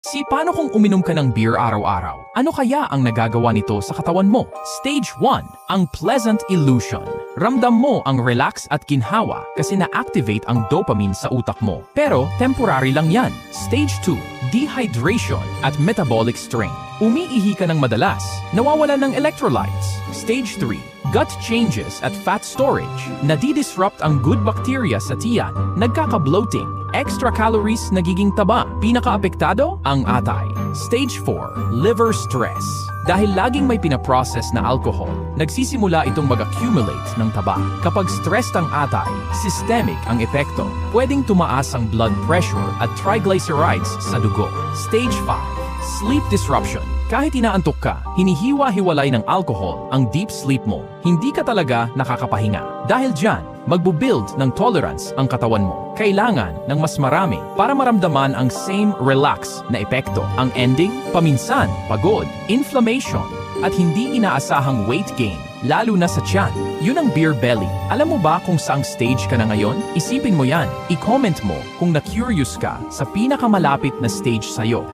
Paano kung uminom ka ng beer araw-araw? Ano kaya ang nagagawa nito sa katawan mo? Stage 1, ang pleasant illusion. Ramdam mo ang relax at ginhawa kasi na-activate ang dopamine sa utak mo. Pero temporary lang yan. Stage 2, dehydration at metabolic strain. Umiihi ka ng madalas, nawawalan ng electrolytes. Stage 3, gut changes at fat storage. Nadidisrupt ang good bacteria sa tiyan, nagkaka-bloating, extra calories nagiging taba. Pinakaapektado? Ang atay. Stage 4, liver stress. Dahil laging may pinaprocess na alcohol, nagsisimula itong mag-accumulate ng taba. Kapag stressed ang atay, systemic ang epekto. Pwedeng tumaas ang blood pressure at triglycerides sa dugo. Stage 5, sleep disruption. Kahit inaantok ka, hinihiwa-hiwalay ng alcohol ang deep sleep mo. Hindi ka talaga nakakapahinga. Dahil dyan, magbubuild ng tolerance ang katawan mo. Kailangan ng mas marami para maramdaman ang same relax na epekto. Ang ending, paminsan, pagod, inflammation, at hindi inaasahang weight gain, lalo na sa tiyan. Yun ang beer belly. Alam mo ba kung saang stage ka na ngayon? Isipin mo yan. I-comment mo kung na-curious ka sa pinakamalapit na stage sa'yo.